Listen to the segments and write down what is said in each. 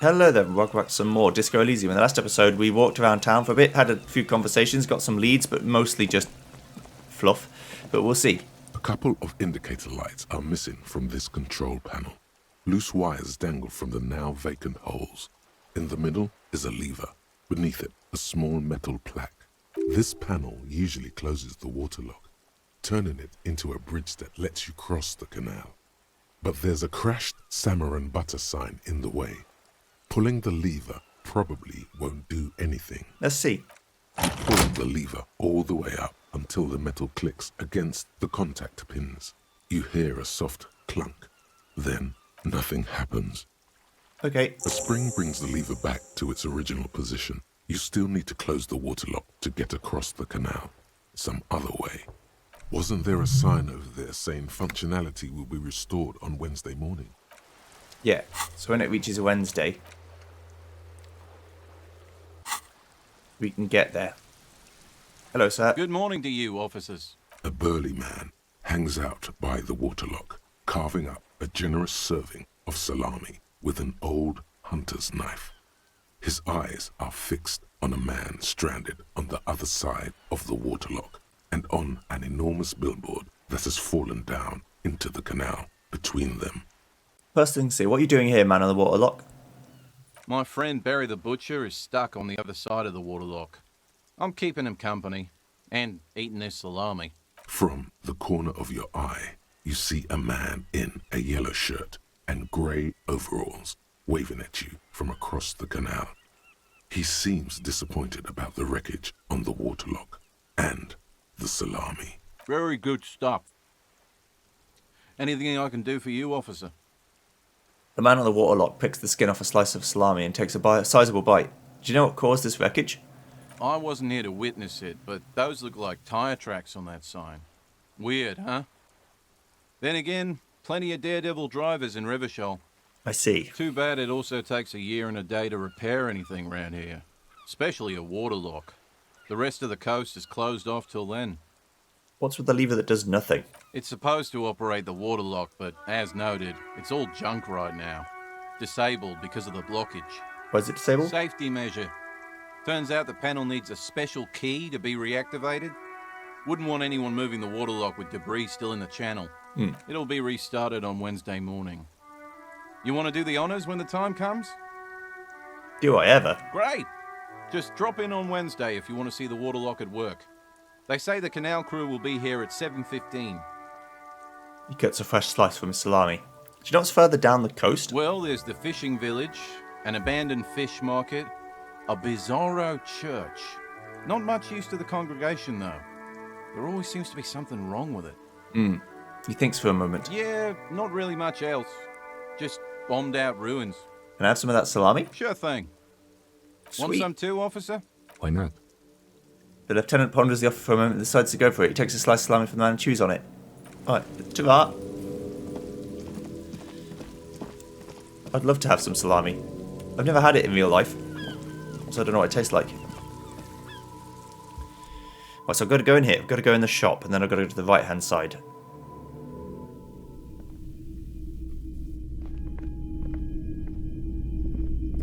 Hello there, welcome back to some more Disco Elysium. In the last episode, we walked around town for a bit, had a few conversations, got some leads, but mostly just fluff. But we'll see. A couple of indicator lights are missing from this control panel. Loose wires dangle from the now vacant holes. In the middle is a lever. Beneath it, a small metal plaque. This panel usually closes the waterlock, turning it into a bridge that lets you cross the canal. But there's a crashed salmon and butter sign in the way. Pulling the lever probably won't do anything. Let's see. Pull the lever all the way up until the metal clicks against the contact pins. You hear a soft clunk. Then nothing happens. Okay. A spring brings the lever back to its original position. You still need to close the waterlock to get across the canal. Some other way. Wasn't there a sign over there saying functionality will be restored on Wednesday morning? Yeah, so when it reaches a Wednesday, we can get there. Hello, sir. Good morning to you, officers. A burly man hangs out by the waterlock, carving up a generous serving of salami with an old hunter's knife. His eyes are fixed on a man stranded on the other side of the waterlock and on an enormous billboard that has fallen down into the canal between them. First thing to see, what are you doing here, man on the waterlock? My friend Barry the Butcher is stuck on the other side of the waterlock. I'm keeping him company and eating his salami. From the corner of your eye, you see a man in a yellow shirt and grey overalls waving at you from across the canal. He seems disappointed about the wreckage on the waterlock and the salami. Very good stuff. Anything I can do for you, officer? The man on the waterlock picks the skin off a slice of salami and takes a sizable bite. Do you know what caused this wreckage? I wasn't here to witness it, but those look like tire tracks on that sign. Weird, huh? Then again, plenty of daredevil drivers in Rivershoal. I see. Too bad it also takes a year and a day to repair anything around here. Especially a waterlock. The rest of the coast is closed off till then. What's with the lever that does nothing? It's supposed to operate the waterlock, but as noted, it's all junk right now. Disabled because of the blockage. Why is it disabled? Safety measure. Turns out the panel needs a special key to be reactivated. Wouldn't want anyone moving the waterlock with debris still in the channel. It'll be restarted on Wednesday morning. You want to do the honors when the time comes? Do I ever? Great! Just drop in on Wednesday if you want to see the waterlock at work. They say the canal crew will be here at 7:15. He cuts a fresh slice from his salami. Do you know what's further down the coast? Well, there's the fishing village, an abandoned fish market, a bizarro church. Not much use to the congregation, though. There always seems to be something wrong with it. He thinks for a moment. Yeah, not really much else. Just bombed out ruins. Can I have some of that salami? Sure thing. Want Sweet. some too, officer? Why not? The lieutenant ponders the offer for a moment and decides to go for it. He takes a slice of salami from the man and chews on it. Alright, to that. I'd love to have some salami. I've never had it in real life, so I don't know what it tastes like. Right, so I've got to go in here. I've got to go in the shop, and then I've got to go to the right-hand side.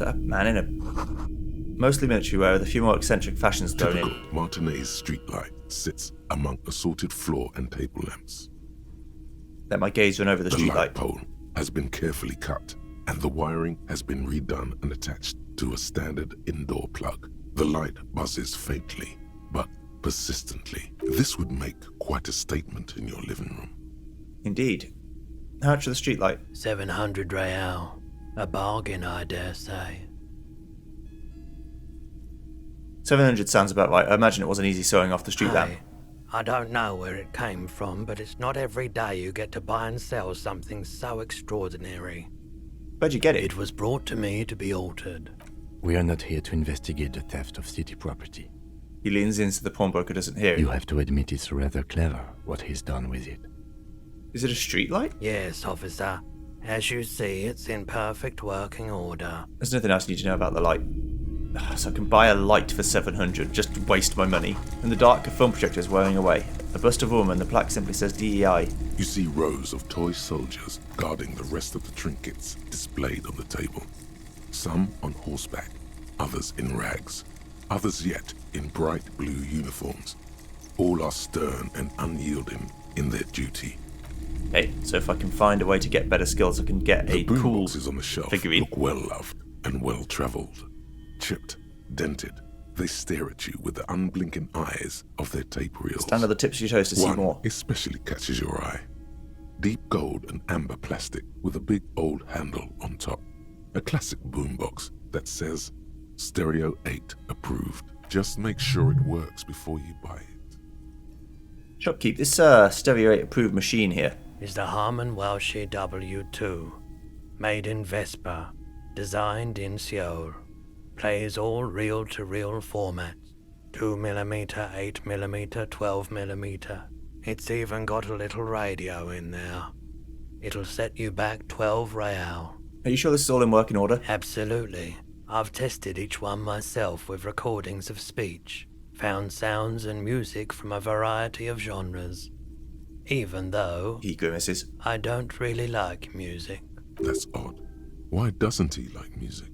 A man in a mostly military wear with a few more eccentric fashions thrown in. Typical Martinez streetlight sits among assorted floor and table lamps. Let my gaze run over the The light streetlight. pole has been carefully cut, and the wiring has been redone and attached to a standard indoor plug. The light buzzes faintly, but persistently. This would make quite a statement in your living room. Indeed. How much for the streetlight? 700 real. A bargain, I dare say. 700 sounds about right. I imagine it wasn't easy sewing off the street lamp. I don't know where it came from, but it's not every day you get to buy and sell something so extraordinary. Where'd you get it? It was brought to me to be altered. We are not here to investigate the theft of city property. He leans in so the pawnbroker doesn't hear You him. have to admit it's rather clever what he's done with it. Is it a streetlight? Yes, officer. As you see, it's in perfect working order. There's nothing else you need to know about the light. So I can buy a light for 700, just to waste my money. In the dark, a film projector is whirring away. A bust of a woman, the plaque simply says DEI. You see rows of toy soldiers guarding the rest of the trinkets displayed on the table. Some on horseback, others in rags, others yet in bright blue uniforms. All are stern and unyielding in their duty. Okay, so if I can find a way to get better skills, I can get The a cool boomboxes on the shelf figurine. look well loved and well travelled. Chipped, dented, they stare at you with the unblinking eyes of their tape reels. Stand on the tips of your toes to see One more. especially catches your eye. Deep gold and amber plastic with a big old handle on top. A classic boombox that says Stereo 8 approved. Just make sure it works before you buy it. Shopkeep, this Stereo 8 approved machine here. Is the Harman Welsh W2, made in Vespa, designed in Seoul, plays all reel-to-reel formats, 2mm, 8mm, 12mm. It's even got a little radio in there. It'll set you back 12 real. Are you sure this is all in working order? Absolutely. I've tested each one myself with recordings of speech, found sounds and music from a variety of genres. Even though He grimaces. I don't really like music. That's odd. Why doesn't he like music?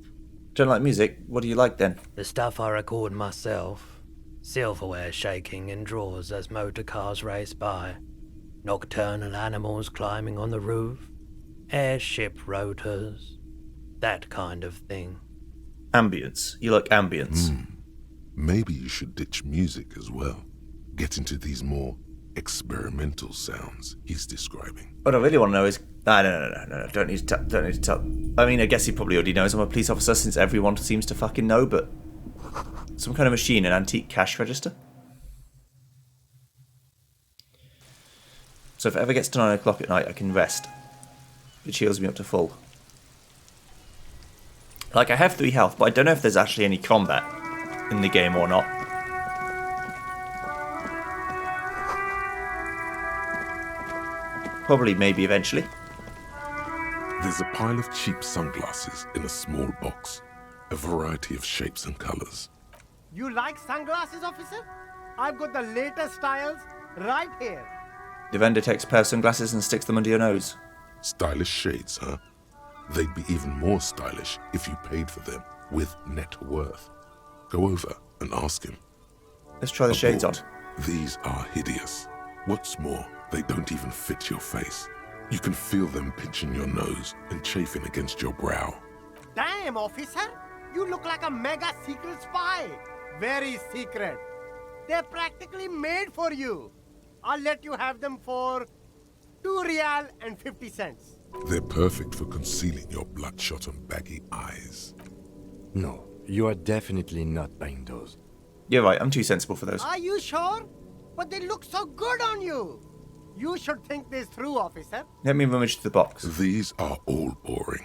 Don't like music? What do you like then? The stuff I record myself. Silverware shaking in drawers as motor cars race by. Nocturnal animals climbing on the roof. Airship rotors. That kind of thing. Ambience. You like ambience. Maybe you should ditch music as well. Get into these more experimental sounds he's describing. What I really want to know is... No. Don't need to tell. I mean, I guess he probably already knows I'm a police officer since everyone seems to fucking know, but... Some kind of machine, an antique cash register? So if it ever gets to 9 o'clock at night, I can rest. Which heals me up to full. Like, I have 3 health, but I don't know if there's actually any combat in the game or not. Probably, maybe, eventually. There's a pile of cheap sunglasses in a small box. A variety of shapes and colors. You like sunglasses, officer? I've got the latest styles right here. The vendor takes a pair of sunglasses and sticks them under your nose. Stylish shades, huh? They'd be even more stylish if you paid for them with net worth. Go over and ask him. Let's try the shades on. Abort, these are hideous. What's more, they don't even fit your face. You can feel them pinching your nose and chafing against your brow. Damn, officer! You look like a mega secret spy. Very secret. They're practically made for you. I'll let you have them for 2 real and 50 cents. They're perfect for concealing your bloodshot and baggy eyes. No, you are definitely not buying those. You're right, I'm too sensible for those. Are you sure? But they look so good on you. You should think this through, officer. Let me rummage through the box. These are all boring.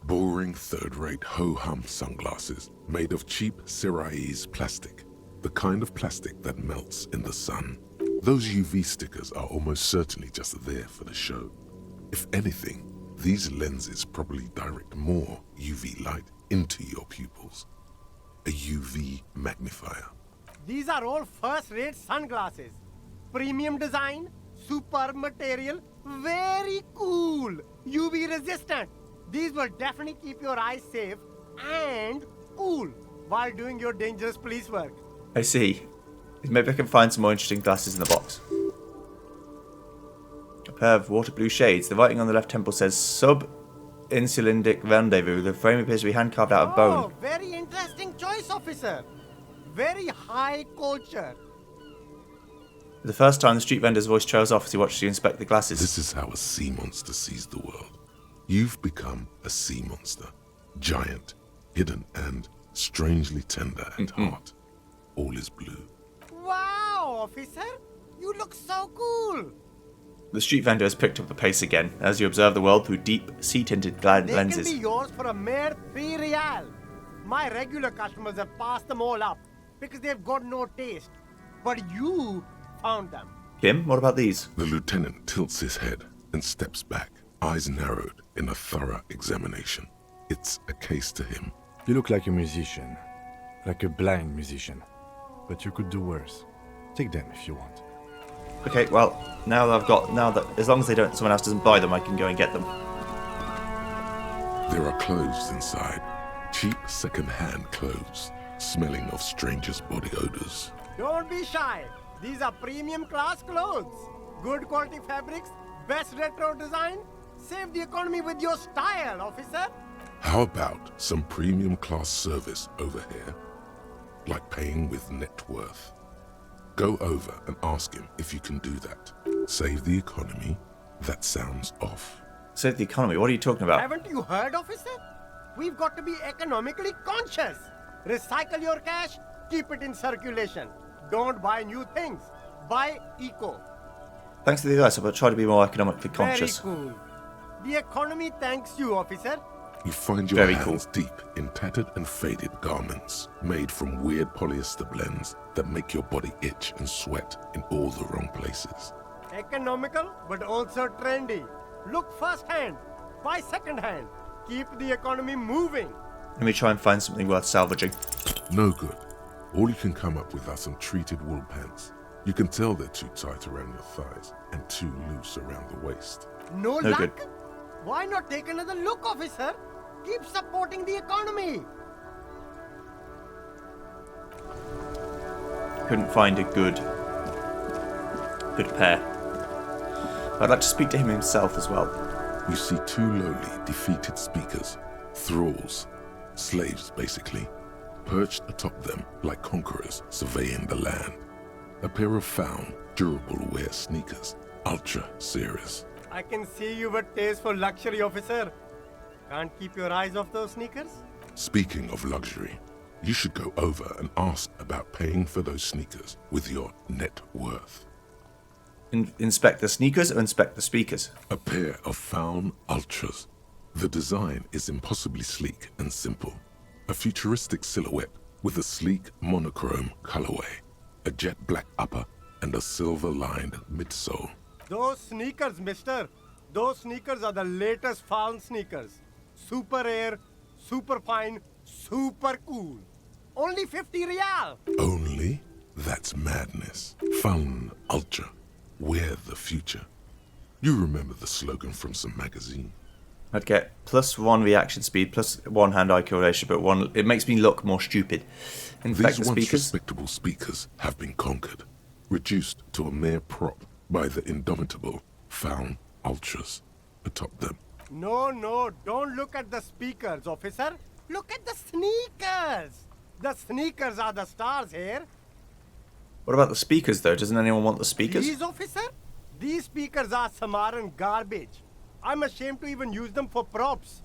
Boring third-rate ho-hum sunglasses made of cheap Syrahese plastic. The kind of plastic that melts in the sun. Those UV stickers are almost certainly just there for the show. If anything, these lenses probably direct more UV light into your pupils. A UV magnifier. These are all first-rate sunglasses. Premium design, superb material, very cool, UV resistant. These will definitely keep your eyes safe and cool while doing your dangerous police work. I see. Maybe I can find some more interesting glasses in the box. A pair of water blue shades. The writing on the left temple says Sub-Insulindic Rendezvous. The frame appears to be hand carved out of bone. Oh, very interesting choice, officer. Very high culture. For the first time, the street vendor's voice trails off as he watches you inspect the glasses. This is how a sea monster sees the world. You've become a sea monster. Giant, hidden, and strangely tender at heart. All is blue. Wow, officer. You look so cool. The street vendor has picked up the pace again as you observe the world through deep, sea-tinted lenses. They can be yours for a mere 3 real. My regular customers have passed them all up because they've got no taste. But you found them. Kim, what about these? The lieutenant tilts his head and steps back, eyes narrowed in a thorough examination. It's a case to him. You look like a musician. Like a blind musician. But you could do worse. Take them if you want. Okay, well, now that as long as someone else doesn't buy them, I can go and get them. There are clothes inside. Cheap second-hand clothes, smelling of strangers' body odors. Don't be shy. These are premium class clothes. Good quality fabrics, best retro design. Save the economy with your style, officer. How about some premium class service over here? Like paying with net worth. Go over and ask him if you can do that. Save the economy. That sounds off. Save the economy. What are you talking about? Haven't you heard, officer? We've got to be economically conscious. Recycle your cash, keep it in circulation. Don't buy new things. Buy eco. Thanks to the advice, I'll try to be more economically conscious. Very cool. The economy thanks you, officer. You find your Very hands deep in tattered and faded garments made from weird polyester blends that make your body itch and sweat in all the wrong places. Economical, but also trendy. Look first-hand, buy second-hand. Keep the economy moving. Let me try and find something worth salvaging. No good. All you can come up with are some treated wool pants. You can tell they're too tight around your thighs and too loose around the waist. No No luck? good. Why not take another look, officer? Keep supporting the economy. Couldn't find a good pair. I'd like to speak to him himself as well. You see two lowly, defeated speakers, thralls, slaves basically, perched atop them like conquerors surveying the land. A pair of found, durable wear sneakers, Ultra Series. I can see you've a taste for luxury, officer. Can't keep your eyes off those sneakers? Speaking of luxury, you should go over and ask about paying for those sneakers with your net worth. Inspect the sneakers or inspect the speakers? A pair of found Ultras. The design is impossibly sleek and simple. A futuristic silhouette with a sleek monochrome colorway, a jet black upper, and a silver-lined midsole. Those sneakers, mister. Those sneakers are the latest found sneakers. Super air, super fine, super cool. Only 50 real. Only? That's madness. Found Ultra. Wear the future. You remember the slogan from some magazine? I'd get +1 reaction speed, +1 hand-eye coordination, but it makes me look more stupid. Inspect These the once speakers. respectable speakers have been conquered, reduced to a mere prop by the indomitable found Ultras atop them. No, don't look at the speakers, officer. Look at the sneakers. The sneakers are the stars here. What about the speakers, though? Doesn't anyone want the speakers? These, officer? These speakers are Samaran garbage. I'm ashamed to even use them for props.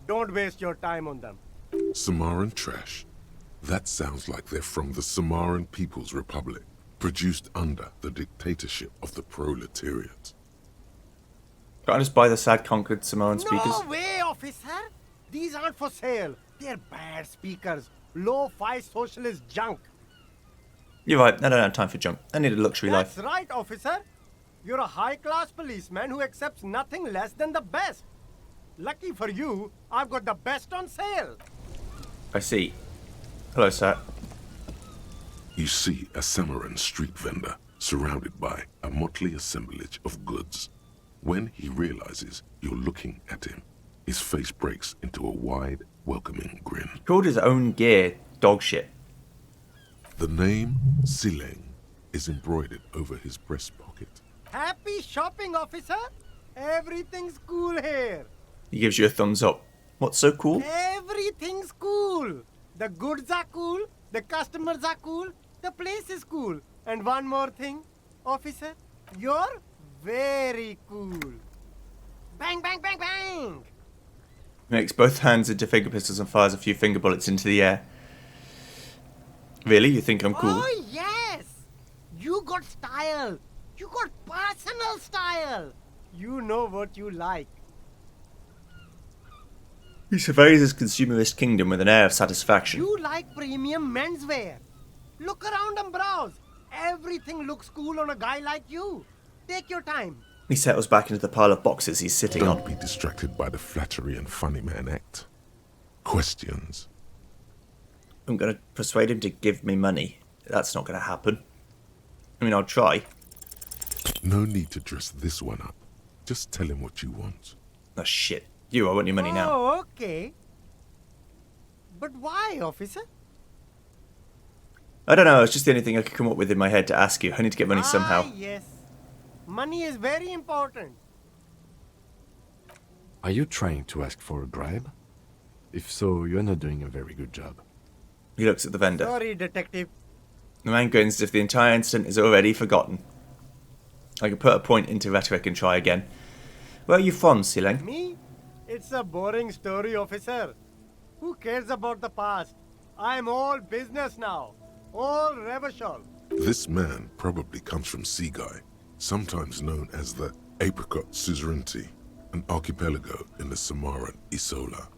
Don't waste your time on them. Samaran trash. That sounds like they're from the Samaran People's Republic, produced under the dictatorship of the proletariat. Can't I just buy the sad conquered Samoan speakers? No way, officer. These aren't for sale. They're bad speakers. Low-fi socialist junk. You're right, I don't have time for junk. I need a luxury That's life. right, officer. You're a high-class policeman who accepts nothing less than the best. Lucky for you, I've got the best on sale. I see. Hello, sir. You see a Samaran street vendor surrounded by a motley assemblage of goods. When he realizes you're looking at him, his face breaks into a wide, welcoming grin. He called his own gear dog shit. The name Sileng is embroidered over his breast pocket. Happy shopping, officer. Everything's cool here. He gives you a thumbs up. What's so cool? Everything's cool. The goods are cool, the customers are cool, the place is cool. And one more thing, officer, you're very cool. Bang, bang, bang, bang! He makes both hands into finger pistols and fires a few finger bullets into the air. Really? You think I'm cool? Oh, yes! You got style. You got personal style. You know what you like. He surveys his consumerist kingdom with an air of satisfaction. You like premium menswear. Look around and browse. Everything looks cool on a guy like you. Take your time. He settles back into the pile of boxes he's sitting Don't on. be distracted by the flattery and funny man act. Questions. I'm going to persuade him to give me money. That's not going to happen. I mean, I'll try. No need to dress this one up. Just tell him what you want. Oh, shit. I want your money now. Oh, okay. But why, officer? I don't know, it's just the only thing I could come up with in my head to ask you. I need to get money somehow. Ah, yes. Money is very important. Are you trying to ask for a bribe? If so, you're not doing a very good job. He looks at the vendor. Sorry, detective. The man grins as if the entire incident is already forgotten. I can put a point into rhetoric and try again. Where are you from, Sileng? Me? It's a boring story, officer. Who cares about the past? I'm all business now. All Revachol. This man probably comes from Seaguy, sometimes known as the Apricot Suzerainty, an archipelago in the Samaran Isola.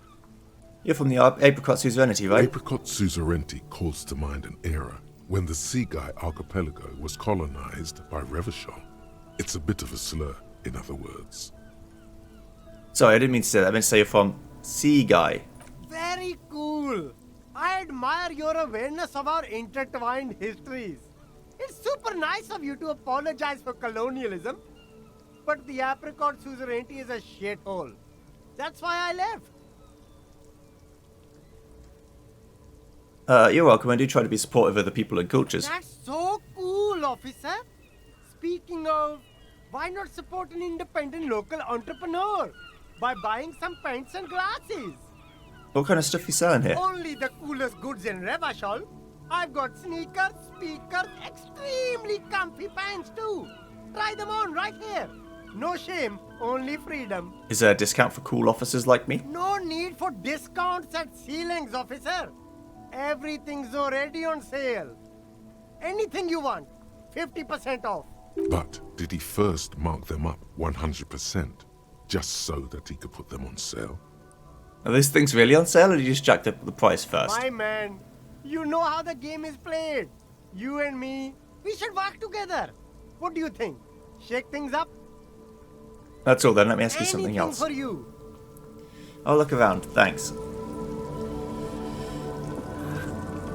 You're from the Apricot Suzerainty, right? Apricot Suzerainty calls to mind an era when the Seaguy archipelago was colonized by Revachol. It's a bit of a slur, in other words. Sorry, I didn't mean to say that. I meant to say you're from Seaguy. Very cool. I admire your awareness of our intertwined histories. It's super nice of you to apologize for colonialism. But the Apricot Suzerainty is a shithole. That's why I left. You're welcome. I do try to be supportive of the people and cultures. That's so cool, officer. Speaking of, why not support an independent local entrepreneur by buying some pens and glasses? What kind of stuff you selling here? Only the coolest goods in Revachol. I've got sneakers, speakers, extremely comfy pants too. Try them on right here. No shame, only freedom. Is there a discount for cool officers like me? No need for discounts at ceilings, officer. Everything's already on sale. Anything you want, 50% off. But did he first mark them up 100%, just so that he could put them on sale? Are these things really on sale, or did you just jack the price first? My man, you know how the game is played. You and me, we should work together. What do you think? Shake things up? That's all then, let me ask you something Anything else. for you. I'll look around, thanks.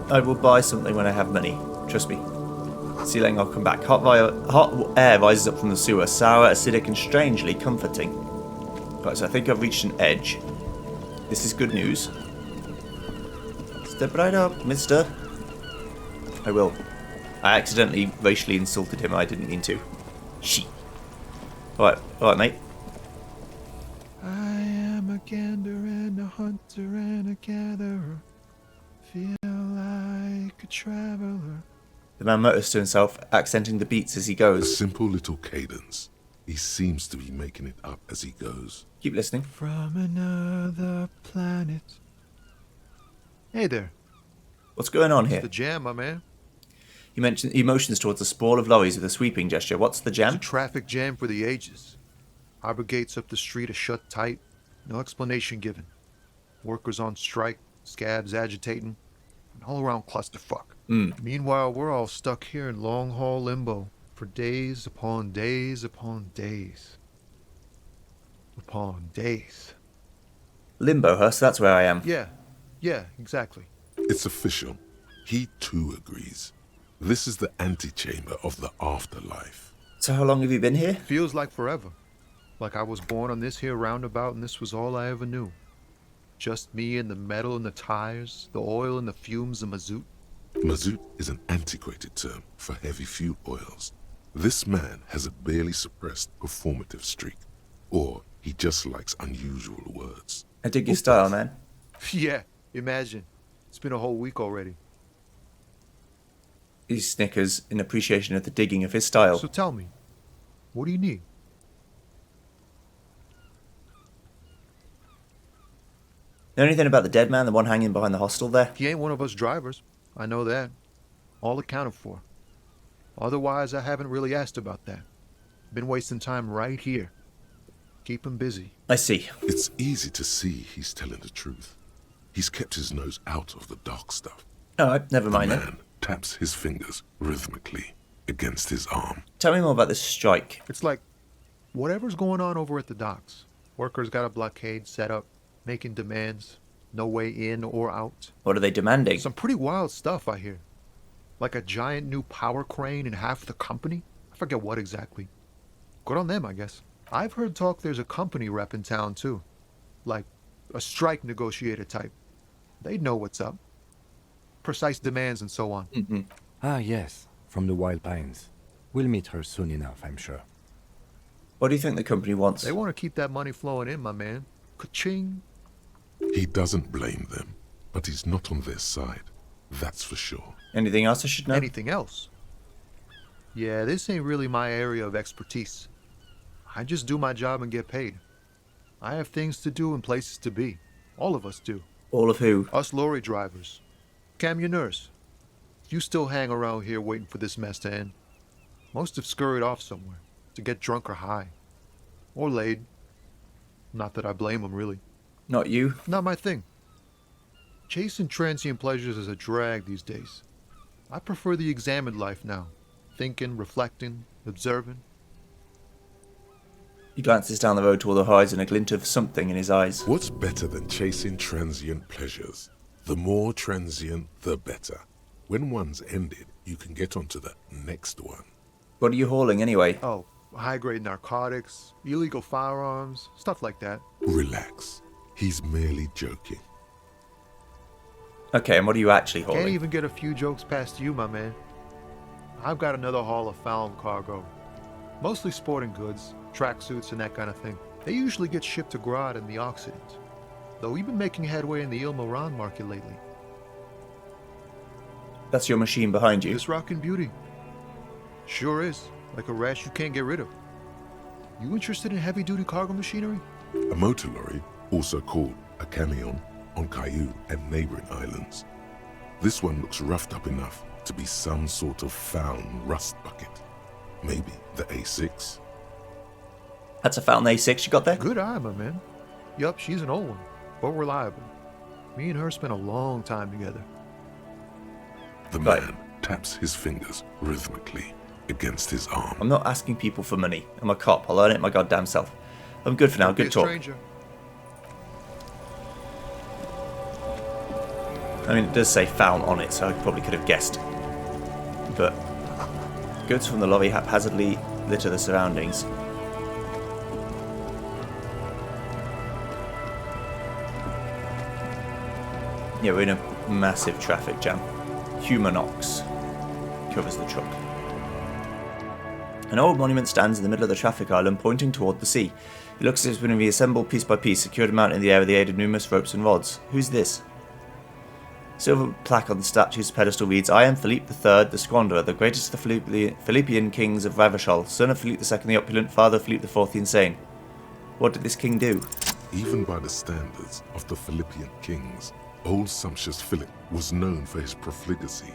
I will buy something when I have money. Trust me. Sileng, I'll come back. Hot air rises up from the sewer, sour, acidic, and strangely comforting. Right, so I think I've reached an edge. This is good news. Step right up, mister. I will. I accidentally racially insulted him. I didn't mean to. Sheep. Alright, mate. I am a gander and a hunter and a gatherer. Feel like a traveler. The man mutters to himself, accenting the beats as he A goes. simple little cadence. He seems to be making it up as he goes. Keep listening. From another planet. Hey there. What's going on It's here? the jam, my man. He motions towards a sprawl of lorries with a sweeping gesture. What's the It's a jam? traffic jam for the ages. Harbor gates up the street are shut tight. No explanation given. Workers on strike, scabs agitating, an all-around clusterfuck. Meanwhile, we're all stuck here in long-haul limbo for days upon days upon days. Upon days. Limbo, huh? So that's where I am. Yeah, exactly. It's official. He too agrees. This is the antechamber of the afterlife. So how long have you been here? Feels like forever. Like I was born on this here roundabout and this was all I ever knew. Just me and the metal and the tires, the oil and the fumes of mazout. Mazout is an antiquated term for heavy fuel oils. This man has a barely suppressed performative streak. Or he just likes unusual words. I dig your style, man. Yeah, imagine. It's been a whole week already. He snickers in appreciation of the digging of his style. So tell me, what do you need? Know anything about the dead man, the one hanging behind the hostel there? He ain't one of us drivers. I know that. All accounted for. Otherwise, I haven't really asked about that. Been wasting time right here. Keep him busy. I see. It's easy to see he's telling the truth. He's kept his nose out of the dark stuff. Alright, never The mind then. man taps his fingers rhythmically against his arm. Tell me more about this strike. It's like whatever's going on over at the docks. Workers got a blockade set up, making demands. No way in or out. What are they demanding? Some pretty wild stuff, I hear. Like a giant new power crane in half the company? I forget what exactly. Good on them, I guess. I've heard talk there's a company rep in town, too. Like a strike negotiator type. They'd know what's up. Precise demands and so on. Ah, yes, from the Wild Pines. We'll meet her soon enough, I'm sure. What do you think the company wants? They want to keep that money flowing in, my man. Ka-ching. He doesn't blame them, but he's not on their side. That's for sure. Anything else I should know? Anything else? Yeah, this ain't really my area of expertise. I just do my job and get paid. I have things to do and places to be. All of us do. All of who? Us lorry drivers. Cam, your nurse. You still hang around here waiting for this mess to end. Most have scurried off somewhere to get drunk or high. Or laid. Not that I blame them, really. Not you? Not my thing. Chasing transient pleasures is a drag these days. I prefer the examined life now. Thinking, reflecting, observing. He glances down the road toward the horizon, a glint of something in his eyes. What's better than chasing transient pleasures? The more transient, the better. When one's ended, you can get onto the next one. What are you hauling anyway? Oh, high-grade narcotics, illegal firearms, stuff like that. Relax. He's merely joking. Okay, and what are you actually hauling? Can't even get a few jokes past you, my man. I've got another haul of foul cargo. Mostly sporting goods, tracksuits, and that kind of thing. They usually get shipped to Grad and the Occident. Though we've been making headway in the Il Moran market lately. That's your machine behind you. This rockin' beauty. Sure is. Like a rash you can't get rid of. You interested in heavy-duty cargo machinery? A motor lorry, also called a camion, on Caillou and neighboring islands. This one looks roughed up enough to be some sort of found rust bucket. Maybe the A6. That's a Fountain A6 you got there? Good eye, my man. Yup, she's an old one, but reliable. Me and her spent a long time together. The Right. man taps his fingers rhythmically against his arm. I'm not asking people for money. I'm a cop. I'll earn it my goddamn self. I'm good for now. Don't be Good a talk. stranger. I mean, it does say Fountain on it, so I probably could have guessed. But goods from the lorry haphazardly litter the surroundings. Yeah, we're in a massive traffic jam. Humanox covers the truck. An old monument stands in the middle of the traffic island, pointing toward the sea. It looks as if it's been reassembled piece by piece, secured and mounted in the air with the aid of numerous ropes and rods. Who's this? Silver plaque on the statue's pedestal reads, I am Philippe III, the Squanderer, the greatest of the Philippian kings of Ravachol, son of Philippe II the Opulent, father of Philippe IV the Insane. What did this king do? Even by the standards of the Philippian kings, old sumptuous Philip was known for his profligacy.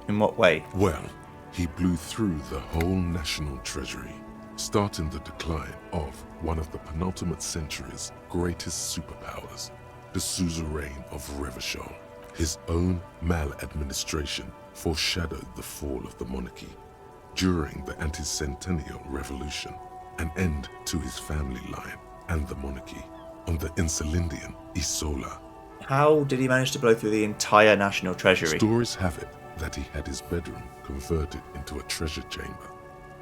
In what way? Well, he blew through the whole national treasury, starting the decline of one of the penultimate century's greatest superpowers, the suzerain of Revachol. His own maladministration foreshadowed the fall of the monarchy. During the anti-centennial revolution, an end to his family line and the monarchy on the Insulindian Isola. How did he manage to blow through the entire national treasury? Stories have it that he had his bedroom converted into a treasure chamber,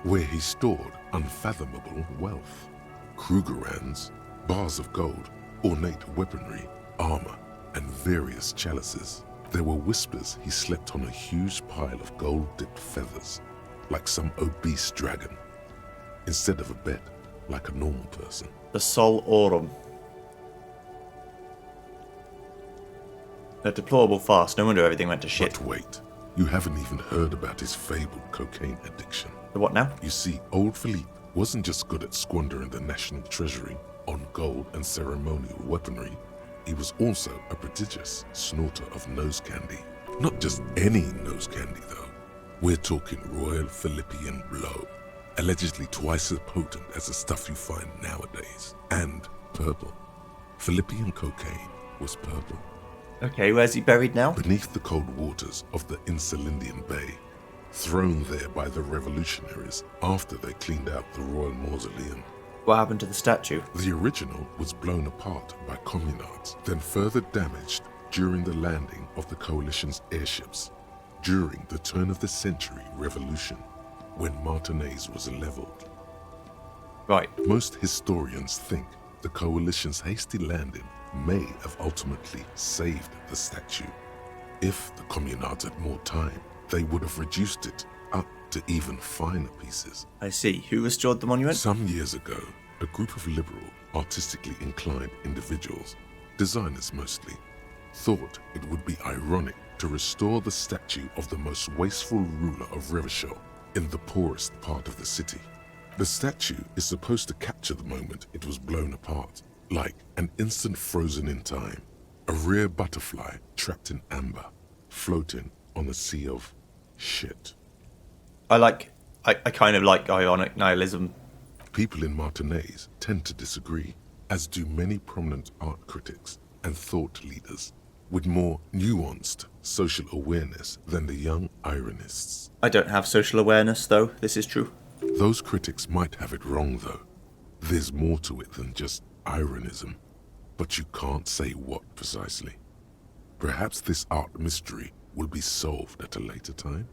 where he stored unfathomable wealth. Krugerrands, bars of gold, ornate weaponry, armor, and various chalices. There were whispers he slept on a huge pile of gold-dipped feathers, like some obese dragon, instead of a bed, like a normal person. The Sol Aurum. A deplorable farce. No wonder everything went to shit. But wait, you haven't even heard about his fabled cocaine addiction. The what now? You see, old Philippe wasn't just good at squandering the national treasury on gold and ceremonial weaponry. He was also a prodigious snorter of nose candy. Not just any nose candy, though. We're talking Royal Philippian Blow, allegedly twice as potent as the stuff you find nowadays. And purple. Philippian cocaine was purple. Okay, where's he buried now? Beneath the cold waters of the Insulindian Bay, thrown there by the revolutionaries after they cleaned out the royal mausoleum. What happened to the statue? The original was blown apart by communards, then further damaged during the landing of the coalition's airships during the turn-of-the-century revolution, when Martinez was leveled. Right. Most historians think the coalition's hasty landing may have ultimately saved the statue. If the communards had more time, they would have reduced it up to even finer pieces. I see. Who restored the monument? Some years ago, a group of liberal, artistically inclined individuals, designers mostly, thought it would be ironic to restore the statue of the most wasteful ruler of Revachol in the poorest part of the city. The statue is supposed to capture the moment it was blown apart, like an instant frozen in time, a rare butterfly trapped in amber, floating on a sea of shit. I kind of like ironic nihilism. People in Martinaise tend to disagree, as do many prominent art critics and thought leaders with more nuanced social awareness than the young ironists. I don't have social awareness, though. This is true. Those critics might have it wrong, though. There's more to it than just ironism, but you can't say what precisely. Perhaps this art mystery will be solved at a later time.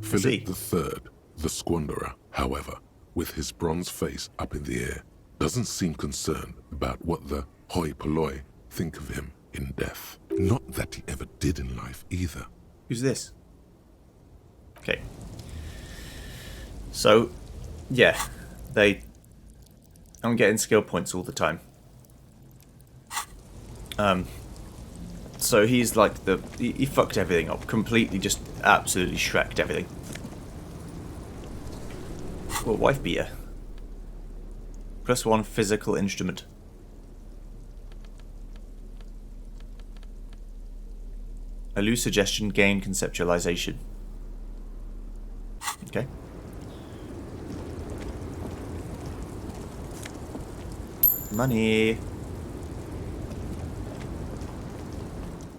Philip III, the Squanderer, however, with his bronze face up in the air, doesn't seem concerned about what the hoi polloi think of him in death. Not that he ever did in life either. Who's this? Okay. So, yeah, I'm getting skill points all the time. So he's like he fucked everything up, completely, just absolutely shreked everything. Well, wife beater. +1 physical instrument. A loose suggestion, gain conceptualization. Okay. Money.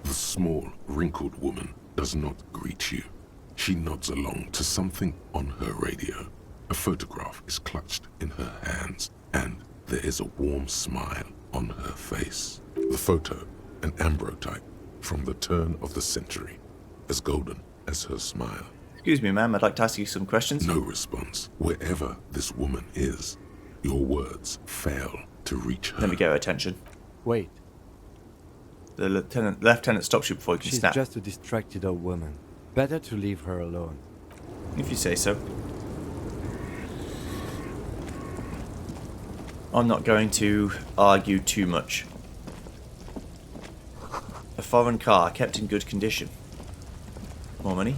The small, wrinkled woman does not greet you. She nods along to something on her radio. A photograph is clutched in her hands, and there is a warm smile on her face. The photo, an ambrotype from the turn of the century, as golden as her smile. Excuse me, ma'am, I'd like to ask you some questions. No response. Wherever this woman is, your words fail to reach her. Let me get her attention. Wait, The lieutenant stops you before you can she's snap. just a distracted old woman. Better to leave her alone. If you say so. I'm not going to argue too much. A foreign car kept in good condition. More money.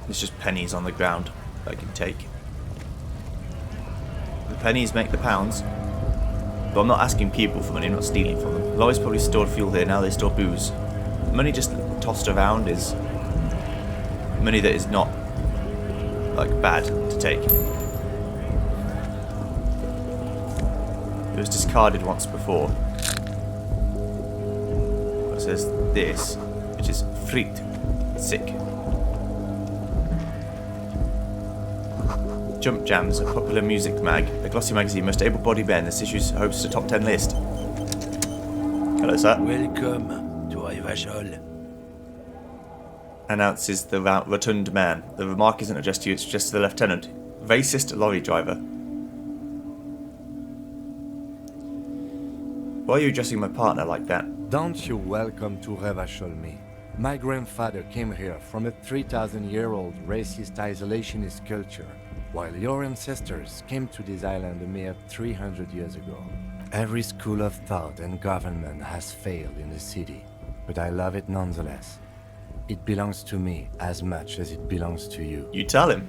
There's just pennies on the ground that I can take. The pennies make the pounds. But I'm not asking people for money, I'm not stealing from them. Lawyers probably stored fuel here, now they store booze. Money just tossed around is money that is not, like, bad to take. It was discarded once before. It says this, which is fried, sick. Jump Jams, a popular music mag, a glossy magazine, most able-bodied men. This issue hosts a top 10 list. Hello, sir. Welcome to Revachol. Announces the rotund man. The remark isn't addressed to you, it's addressed to the lieutenant. Racist lorry driver. Why are you addressing my partner like that? Don't you welcome to Revachol me. My grandfather came here from a 3,000-year-old racist isolationist culture, while your ancestors came to this island a mere 300 years ago. Every school of thought and government has failed in the city, but I love it nonetheless. It belongs to me as much as it belongs to you. You tell him.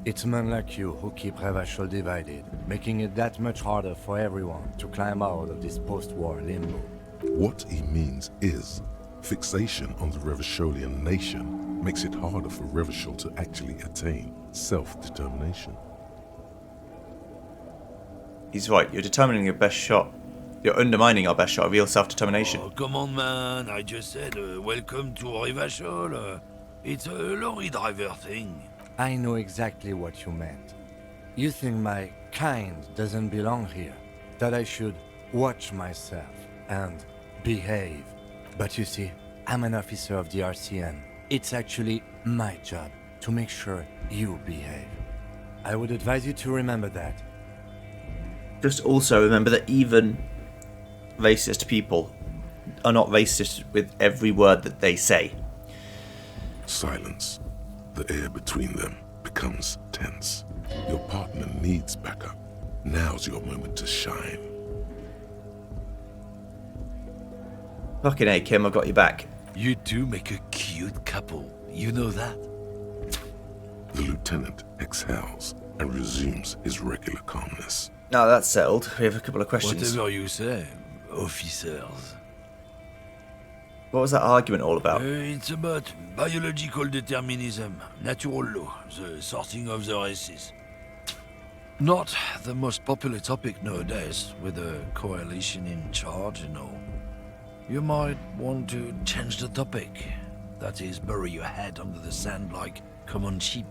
It's men like you who keep Revachol divided, making it that much harder for everyone to climb out of this post-war limbo. What he means is, fixation on the Revacholian nation makes it harder for Revachol to actually attain self-determination. He's right, you're determining your best shot. You're undermining our best shot of real self-determination. Oh, come on, man. I just said welcome to Revachol. It's a lorry driver thing. I know exactly what you meant. You think my kind doesn't belong here, that I should watch myself and behave. But you see, I'm an officer of the RCN. It's actually my job to make sure you behave. I would advise you to remember that. just also remember that even racist people are not racist with every word that they say. Silence. The air between them becomes tense. Your partner needs backup. Now's your moment to shine. Fucking A, Kim, I've got your back. You two make a cute couple. You know that? The lieutenant exhales and resumes his regular calmness. Now that's settled, we have a couple of questions. Whatever you say, officers. What was that argument all about? It's about biological determinism, natural law, the sorting of the races. Not the most popular topic nowadays, with a coalition in charge and all. You might want to change the topic. That is, bury your head under the sand like common sheep.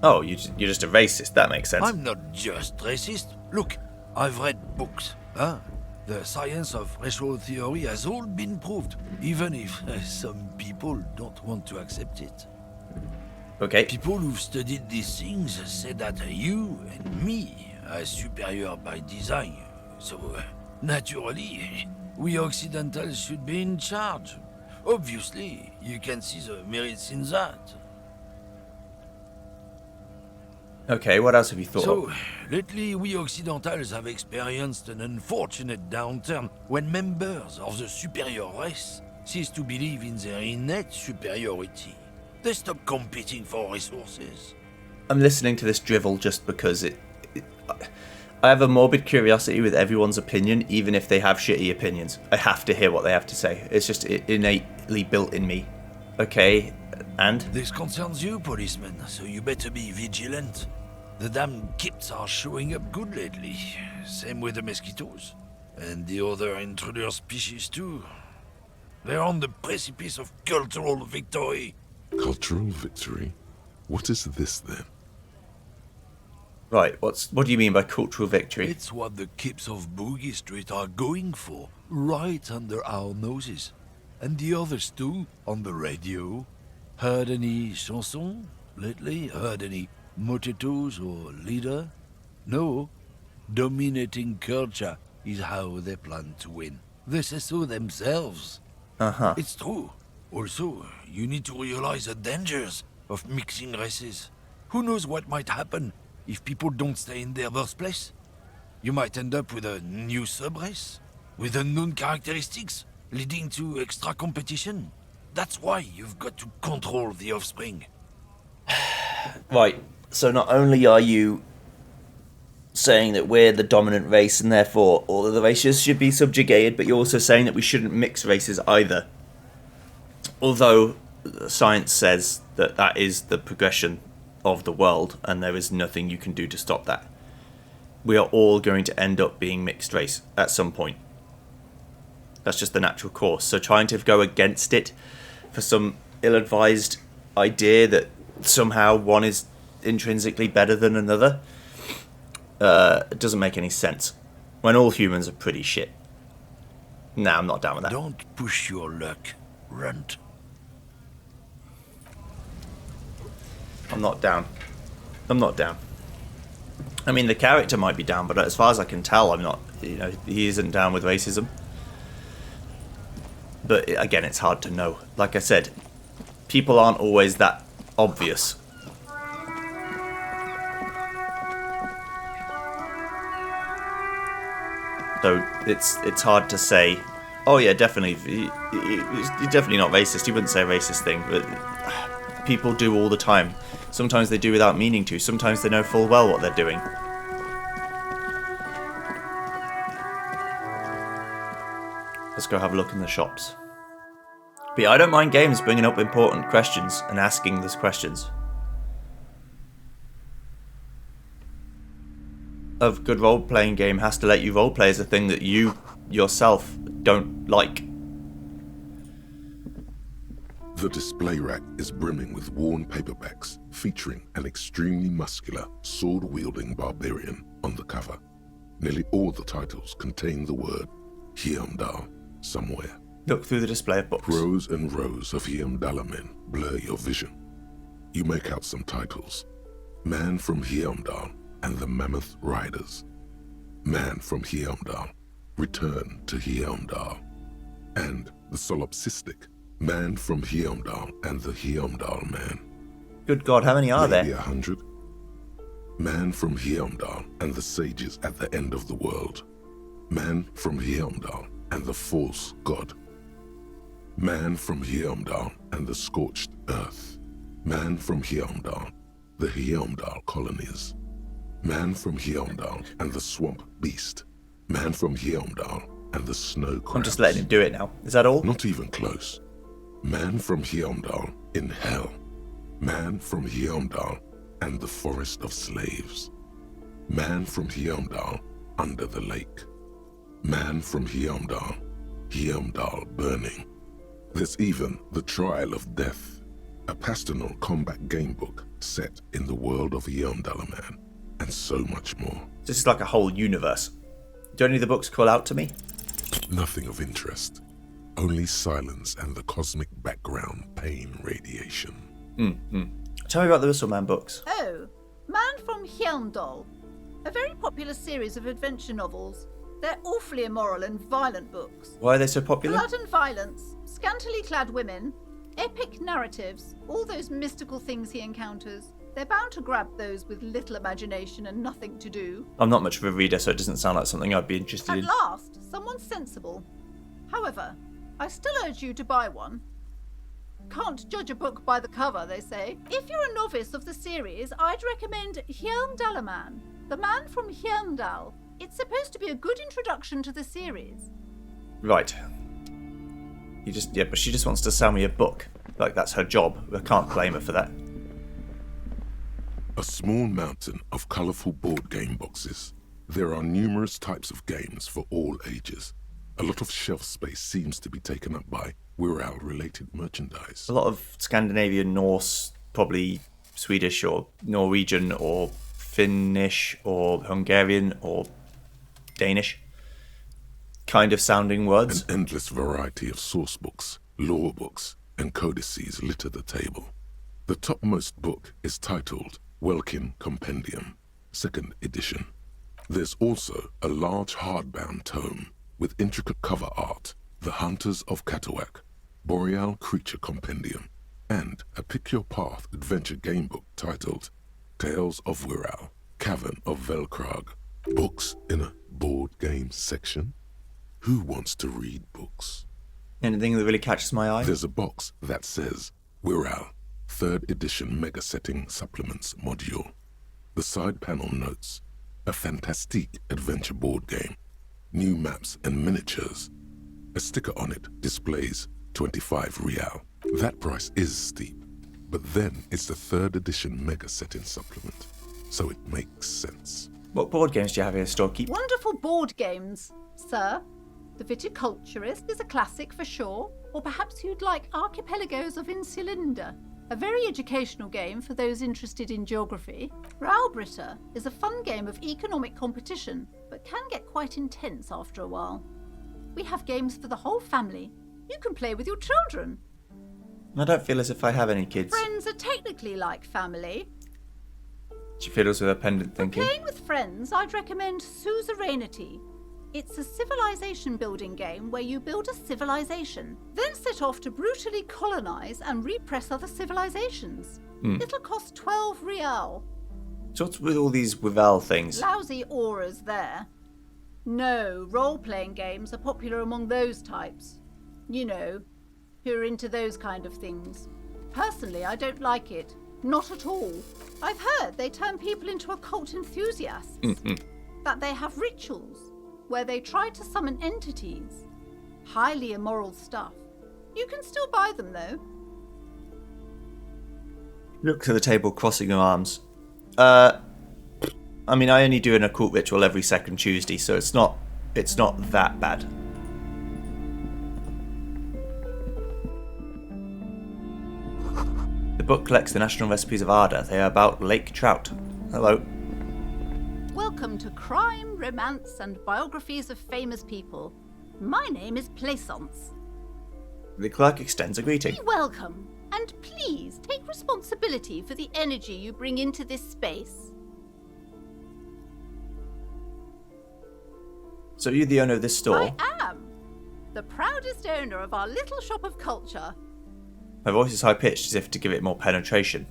Oh, you're just a racist, that makes sense. I'm not just racist. Look, I've read books. The science of racial theory has all been proved, even if some people don't want to accept it. Okay. People who've studied these things say that you and me are superior by design. So, naturally, we Occidentals should be in charge. Obviously, you can see the merits in that. Okay, what else have you thought So, of? lately we Occidentals have experienced an unfortunate downturn when members of the superior race cease to believe in their innate superiority. They stop competing for resources. I'm listening to this drivel just because I have a morbid curiosity with everyone's opinion, even if they have shitty opinions. I have to hear what they have to say. It's just innately built in me. Okay, and? This concerns you, policeman, so you better be vigilant. The damn kips are showing up good lately. Same with the mosquitoes. And the other intruder species too. They're on the precipice of cultural victory. Cultural victory? What is this then? Right, what do you mean by cultural victory? It's what the kips of Boogie Street are going for, right under our noses. And the others too, on the radio. Heard any chansons lately? Heard any motetos or leader? No. Dominating culture is how they plan to win. They say so themselves. Uh-huh. It's true. Also, you need to realize the dangers of mixing races. Who knows what might happen if people don't stay in their birthplace? You might end up with a new sub-race, with unknown characteristics, leading to extra competition. That's why you've got to control the offspring. Right, so not only are you saying that we're the dominant race and therefore all of the races should be subjugated, but you're also saying that we shouldn't mix races either. Although science says that that is the progression of the world and there is nothing you can do to stop that. We are all going to end up being mixed race at some point. That's just the natural course. So trying to go against it for some ill-advised idea that somehow one is intrinsically better than another, it doesn't make any sense. When all humans are pretty shit. Nah, I'm not down with that. Don't push your luck, Runt. I'm not down. I mean, the character might be down, but as far as I can tell, I'm not. He isn't down with racism. But again, it's hard to know. Like I said, people aren't always that obvious. So it's hard to say, oh yeah, definitely, he's definitely not racist. He wouldn't say a racist thing, but people do all the time. Sometimes they do without meaning to. Sometimes they know full well what they're doing. Let's go have a look in the shops. But yeah, I don't mind games bringing up important questions and asking those questions. A good role-playing game has to let you roleplay as a thing that you yourself don't like. The display rack is brimming with worn paperbacks featuring an extremely muscular, sword-wielding barbarian on the cover. Nearly all the titles contain the word Hyamdall somewhere. Look through the display of books. Rows and rows of Hyamdall men blur your vision. You make out some titles. Man from Hyamdall, and the Mammoth Riders. Man from Heimdall, Return to Heimdall. And the Solipsistic, Man from Heimdall and the Heimdall Man. Good God, how many are Maybe there? 100. Man from Heimdall and the Sages at the End of the World. Man from Heimdall and the False God. Man from Heimdall and the Scorched Earth. Man from Heimdall, the Heimdall Colonies. Man from Heimdall and the Swamp Beast. Man from Heimdall and the Snow Crabs. I'm just letting him do it now. Is that all? Not even close. Man from Heimdall in Hell. Man from Heimdall and the Forest of Slaves. Man from Heimdall under the lake. Man from Heimdall, Heimdall burning. There's even The Trial of Death, a pastoral combat game book set in the world of Heimdallaman, and so much more. This is like a whole universe. Do any of the books call out to me? Nothing of interest. Only silence and the cosmic background pain radiation. Tell me about the Whistleman books. Oh, Man from Heimdall. A very popular series of adventure novels. They're awfully immoral and violent books. Why are they so popular? Blood and violence, scantily clad women, epic narratives, all those mystical things he encounters. They're bound to grab those with little imagination and nothing to do. I'm not much of a reader, so it doesn't sound like something I'd be interested At in. last, someone sensible. However, I still urge you to buy one. Can't judge a book by the cover, they say. If you're a novice of the series, I'd recommend Heimdallaman, the Man from Heimdall. It's supposed to be a good introduction to the series. Right. But she just wants to sell me a book. Like, that's her job. I can't blame her for that. A small mountain of colourful board game boxes. There are numerous types of games for all ages. A lot of shelf space seems to be taken up by Wirral-related merchandise. A lot of Scandinavian, Norse, probably Swedish or Norwegian or Finnish or Hungarian or Danish kind of sounding words. An endless variety of source books, lore books, and codices litter the table. The topmost book is titled Welkin Compendium, 2nd edition. There's also a large hardbound tome with intricate cover art, The Hunters of Katawak, Boreal Creature Compendium, and a Pick Your Path adventure game book titled Tales of Wirral, Cavern of Velkrag. Books in a board game section? Who wants to read books? Anything that really catches my eye? There's a box that says Wirral, 3rd edition Mega Setting Supplements Module. The side panel notes, a fantastique adventure board game, new maps and miniatures. A sticker on it displays 25 real. That price is steep, but then it's the 3rd edition Mega Setting Supplement, so it makes sense. What board games do you have here, Storekeep? Wonderful board games, sir. The Viticulturist is a classic for sure, or perhaps you'd like Archipelagos of Insulinda, a very educational game for those interested in geography. Raubritter is a fun game of economic competition, but can get quite intense after a while. We have games for the whole family. You can play with your children. I don't feel as if I have any kids. Friends are technically like family. She fiddles with her pendant thinking. Playing with friends, I'd recommend Suzerainty. It's a civilization building game where you build a civilization, then set off to brutally colonize and repress other civilizations. It'll cost 12 real. So what's with all these Wirral things? Lousy auras there. No, role-playing games are popular among those types. You know, who are into those kind of things. Personally, I don't like it. Not at all. I've heard they turn people into occult enthusiasts. That they have rituals where they try to summon entities. Highly immoral stuff. You can still buy them, though. Look to the table, crossing her arms. I mean, I only do an occult ritual every second Tuesday, so it's not that bad. The book collects the national recipes of Arda. They are about lake trout. Hello. Welcome to Crime, Romance, and Biographies of Famous People. My name is Plaisance. The clerk extends a greeting. Be welcome, and please take responsibility for the energy you bring into this space. So you're the owner of this store? I am. The proudest owner of our little shop of culture. My voice is high-pitched as if to give it more penetration.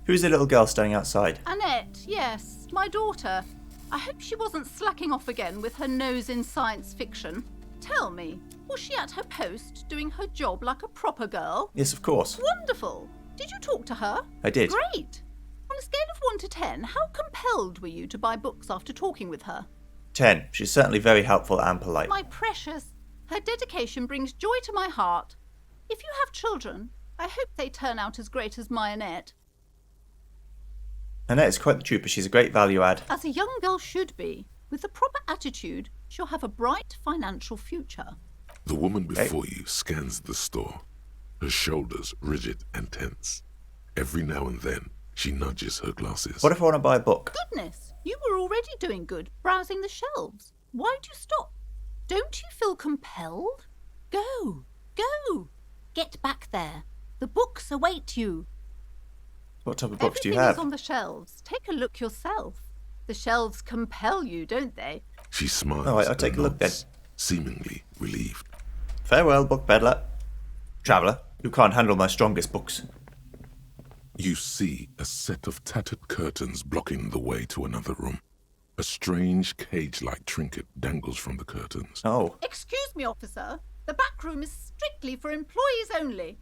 Who's the little girl standing outside? Annette, yes, my daughter. I hope she wasn't slacking off again with her nose in science fiction. Tell me, was she at her post doing her job like a proper girl? Yes, of course. Wonderful. Did you talk to her? I did. Great. On a scale of 1 to 10, how compelled were you to buy books after talking with her? 10. She's certainly very helpful and polite. My precious, her dedication brings joy to my heart. If you have children, I hope they turn out as great as my Annette. Annette is quite the trooper. She's a great value add. As a young girl should be. With the proper attitude, she'll have a bright financial future. The woman before you scans the store, her shoulders rigid and tense. Every now and then, she nudges her glasses. What if I want to buy a book? Goodness, you were already doing good, browsing the shelves. Why'd you stop? Don't you feel compelled? Go, go. Get back there. The books await you. What type of books do you Everything have? is on the shelves. Take a look yourself. The shelves compel you, don't they? She smiles. All right, I'll and take a look then. nods, seemingly relieved. Farewell, book peddler. Traveller, you can't handle my strongest books. You see a set of tattered curtains blocking the way to another room. A strange cage-like trinket dangles from the curtains. Oh. Excuse me, officer. The back room is strictly for employees only.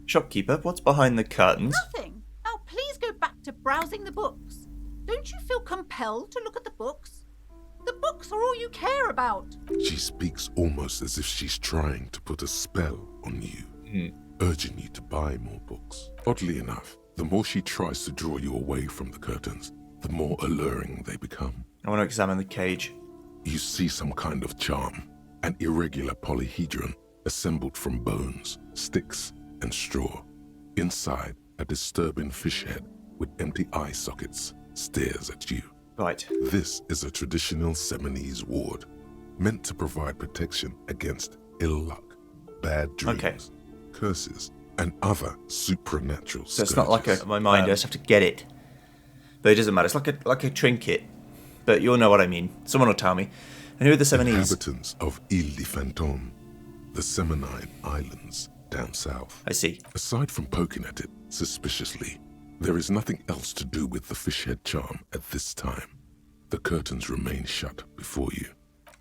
Shopkeeper, what's behind the curtains? Nothing. Now please go back to browsing the books. Don't you feel compelled to look at the books? The books are all you care about. She speaks almost as if she's trying to put a spell on you, urging you to buy more books. Oddly enough, the more she tries to draw you away from the curtains, the more alluring they become. I want to examine the cage. You see some kind of charm, an irregular polyhedron assembled from bones, sticks, and straw. Inside, a disturbing fish head with empty eye sockets stares at you. Right. This is a traditional Seminese ward, meant to provide protection against ill luck, bad dreams, curses, and other supernatural So it's not like my mind, I just have to get it. But it doesn't matter. It's like a trinket. But you'll know what I mean. Someone will tell me. And who are the Seminese? Inhabitants of Ile de Fantôme, the Seminine Islands down south. I see. Aside from poking at it suspiciously, there is nothing else to do with the fish head charm at this time. The curtains remain shut before you.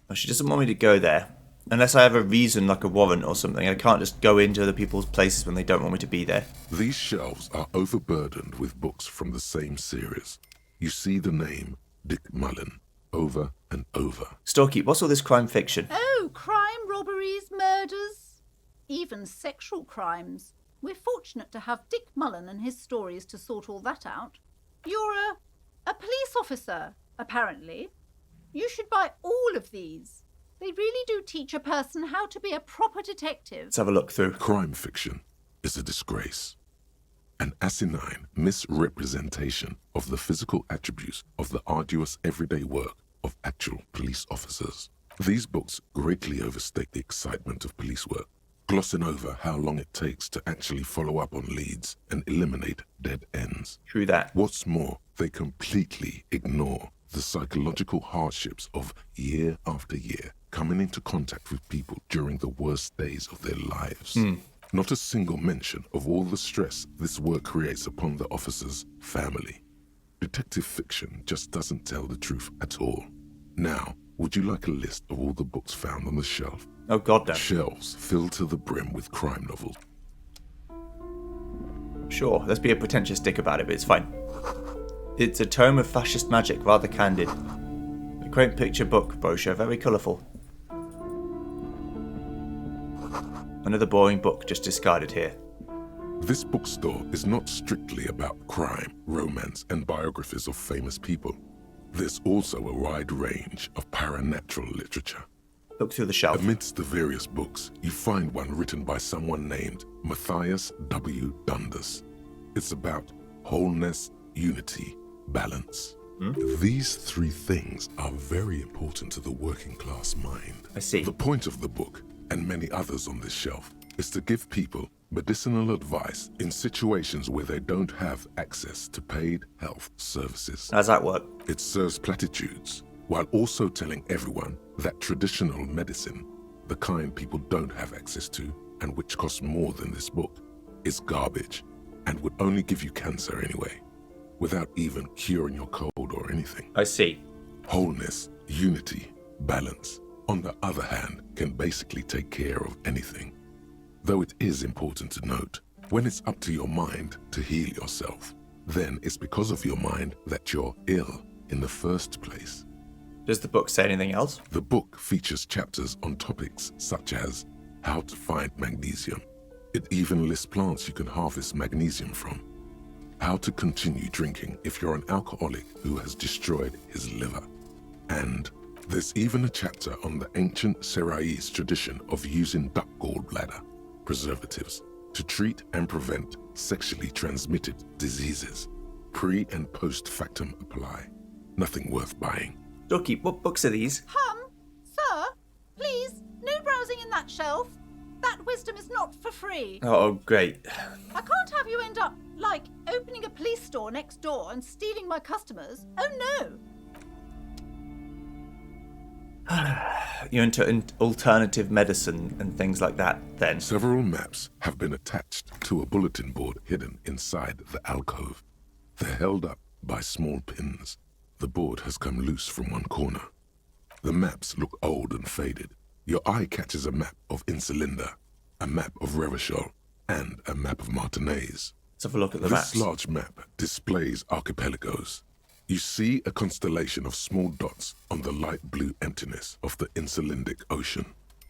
Well, she doesn't want me to go there. Unless I have a reason, like a warrant or something. I can't just go into other people's places when they don't want me to be there. These shelves are overburdened with books from the same series. You see the name Dick Mullen over and over. Storekeep, what's all this crime fiction? Oh, crime, robberies, murders, even sexual crimes. We're fortunate to have Dick Mullen and his stories to sort all that out. You're a police officer, apparently. You should buy all of these. They really do teach a person how to be a proper detective. Let's have a look through. Crime fiction is a disgrace. An asinine misrepresentation of the physical attributes of the arduous everyday work of actual police officers. These books greatly overstate the excitement of police work, glossing over how long it takes to actually follow up on leads and eliminate dead ends. True that. What's more, they completely ignore the psychological hardships of year after year coming into contact with people during the worst days of their lives. Not a single mention of all the stress this work creates upon the officer's family. Detective fiction just doesn't tell the truth at all. Now, would you like a list of all the books found on the shelf? Oh, God, no. Shelves filled to the brim with crime novels. Sure, let's be a pretentious dick about it, but it's fine. It's a tome of fascist magic, rather candid. A quaint picture book brochure, very colourful. Another boring book just discarded here. This bookstore is not strictly about crime, romance, and biographies of famous people. There's also a wide range of paranatural literature. Look through the shelf. Amidst the various books, you find one written by someone named Matthias W. Dundas. It's about wholeness, unity, balance. These three things are very important to the working class mind. I see. The point of the book, and many others on this shelf, is to give people medicinal advice in situations where they don't have access to paid health services. How's that work? It serves platitudes, while also telling everyone that traditional medicine, the kind people don't have access to and which costs more than this book, is garbage and would only give you cancer anyway, without even curing your cold or anything. I see. Wholeness, unity, balance, on the other hand, can basically take care of anything. Though it is important to note, when it's up to your mind to heal yourself, then it's because of your mind that you're ill in the first place. Does the book say anything else? The book features chapters on topics such as how to find magnesium. It even lists plants you can harvest magnesium from. How to continue drinking if you're an alcoholic who has destroyed his liver. And there's even a chapter on the ancient Seraïs tradition of using duck gallbladder preservatives to treat and prevent sexually transmitted diseases. Pre and post factum apply. Nothing worth buying. Ducky, what books are these? Sir, please, no browsing in that shelf. That wisdom is not for free. Oh, great. I can't have you end up, like, opening a police store next door and stealing my customers. Oh, no. You're into alternative medicine and things like that, then? Several maps have been attached to a bulletin board hidden inside the alcove. They're held up by small pins. The board has come loose from one corner. The maps look old and faded. Your eye catches a map of Insulinda, a map of Revachol, and a map of Martinez. Let's have a look at the This maps. large map displays archipelagos. You see a constellation of small dots on the light blue emptiness of the Insulindic Ocean.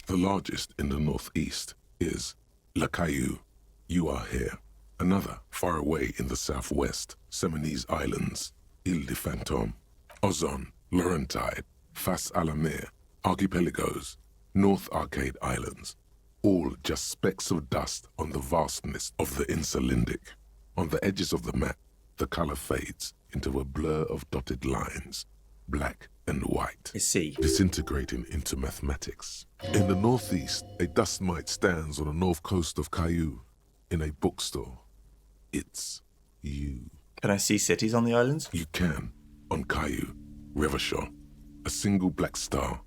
The largest in the northeast is La Caillou. You are here. Another, far away in the southwest, Seminese Islands, Ile de Fantôme, Ozon, Laurentide, Fas à la Mer, Archipelagos, North Arcade Islands, all just specks of dust on the vastness of the Insulindic. On the edges of the map, the color fades into a blur of dotted lines, black and white, I see. disintegrating into mathematics. In the northeast, a dust mite stands on the north coast of Caillou in a bookstore. It's you. Can I see cities on the islands? You can, on Caillou, Revachol, a single black star,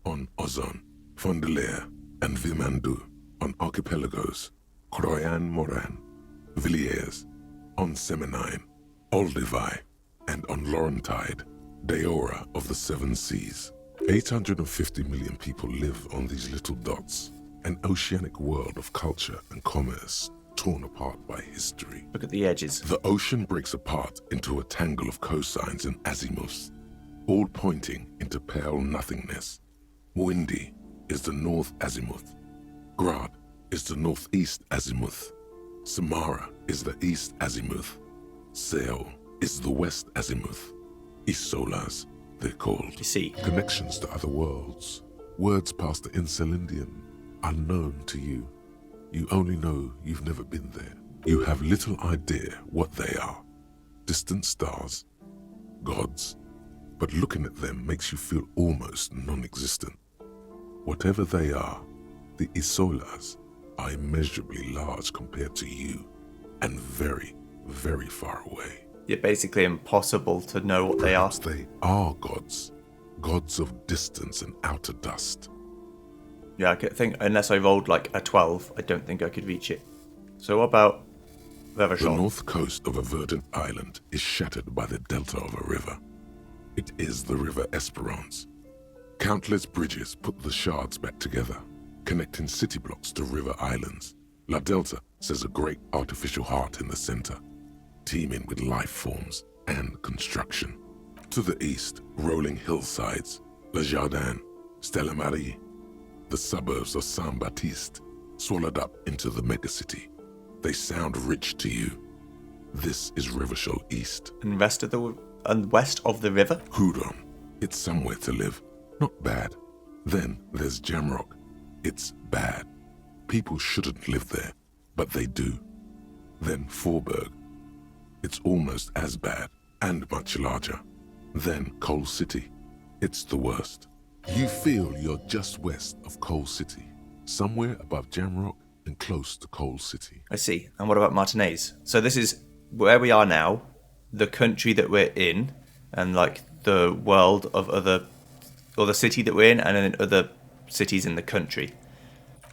on Ozon, Fondelier, and Vilmandu, on archipelagos, Croyan Moran, Villiers, on Seminine, Olduvai, and on Laurentide, Deora of the Seven Seas. 850 million people live on these little dots, an oceanic world of culture and commerce torn apart by history. Look at the edges. The ocean breaks apart into a tangle of cosines and azimuths, all pointing into pale nothingness. Windy is the north azimuth. Grad is the northeast azimuth. Samara is the east azimuth. Seo is the west azimuth. Isolas, they're called. You see. Connections to other worlds. Words past the Insulindian, unknown to you. You only know you've never been there. You have little idea what they are. Distant stars, gods, but looking at them makes you feel almost non-existent. Whatever they are, the Isolas are immeasurably large compared to you, and very, very far away. You're basically impossible to know what they are. Perhaps they are gods, gods of distance and outer dust. Yeah, I think unless I rolled like a 12, I don't think I could reach it. So what about The Revachol? north coast of a verdant island is shattered by the delta of a river. It is the River Esperance. Countless bridges put the shards back together, connecting city blocks to river islands. La Delta says a great artificial heart in the center, teeming with life forms and construction. To the east, rolling hillsides, Le Jardin, Stella Marie, the suburbs of Saint-Baptiste, swallowed up into the megacity. They sound rich to you. This is Revachol East. And west of the river? Hudon, it's somewhere to live. Not bad. Then there's Jamrock. It's bad. People shouldn't live there, but they do. Then Forberg. It's almost as bad, and much larger. Then Coal City. It's the worst. You feel you're just west of Coal City, somewhere above Jamrock and close to Coal City. I see. And what about Martinez? So this is where we are now, the country that we're in, and like the world of other, or the city that we're in, and then other cities in the country.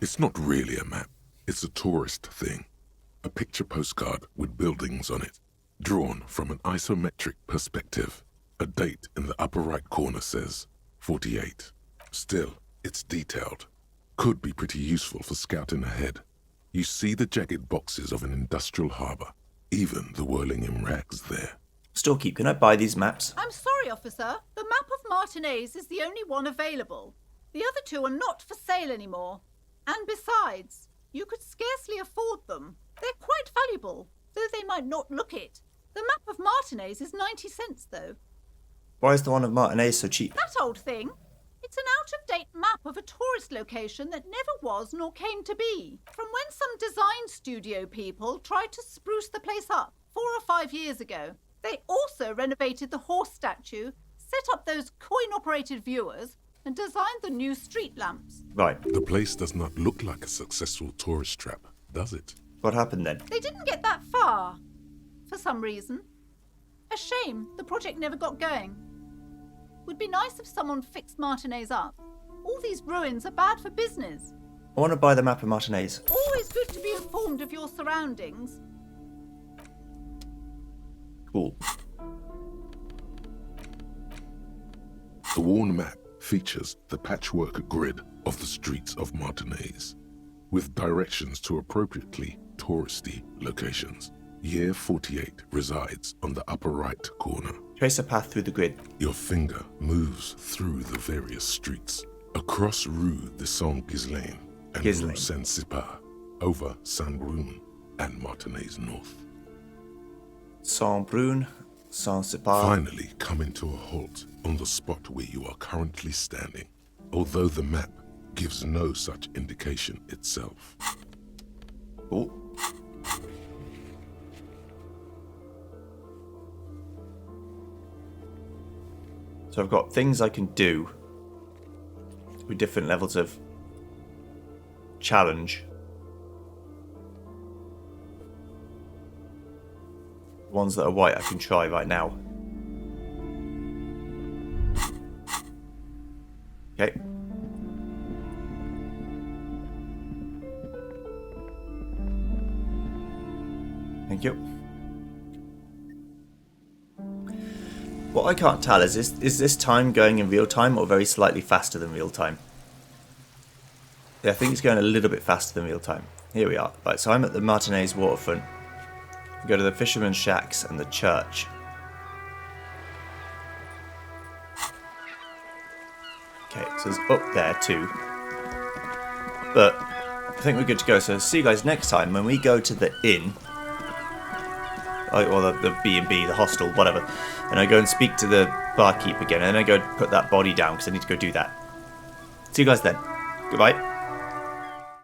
It's not really a map. It's a tourist thing. A picture postcard with buildings on it, drawn from an isometric perspective. A date in the upper right corner says 48. Still, it's detailed. Could be pretty useful for scouting ahead. You see the jagged boxes of an industrial harbour, even the whirling in rags there. Storekeep, can I buy these maps? I'm sorry, officer. The map of Martinez is the only one available. The other two are not for sale anymore. And besides, you could scarcely afford them. They're quite valuable, though they might not look it. The map of Martinez is 90 cents, though. Why is the one of Martinez so cheap? That old thing. It's an out-of-date map of a tourist location that never was nor came to be. From when some design studio people tried to spruce the place up 4 or 5 years ago. They also renovated the horse statue, set up those coin-operated viewers, and designed the new street lamps. Right. The place does not look like a successful tourist trap, does it? What happened then? They didn't get that far, for some reason. A shame the project never got going. Would be nice if someone fixed Martinez up. All these ruins are bad for business. I want to buy the map of Martinez. Always good to be informed of your surroundings. Cool. The worn map features the patchwork grid of the streets of Martinez, with directions to appropriately touristy locations. Year 48 resides on the upper right corner. Trace a path through the grid. Your finger moves through the various streets, across Rue de Saint-Ghislain and Rue Ghislain. Saint-Sipar, over Saint-Brun and Martinez North. Saint-Brun, Saint-Sipar. Finally coming to a halt on the spot where you are currently standing, although the map gives no such indication itself. Oh. So I've got things I can do with different levels of challenge. Ones that are white I can try right now. Okay. Thank you. What I can't tell is this time going in real time or very slightly faster than real time? Yeah, I think it's going a little bit faster than real time. Here we are. Right, so I'm at the Martinez waterfront. We go to the fisherman's shacks and the church. Okay, so it's up there too. But I think we're good to go. So see you guys next time when we go to the inn. Or the B&B, the hostel, whatever. And I go and speak to the barkeep again. And then I go put that body down because I need to go do that. See you guys then. Goodbye.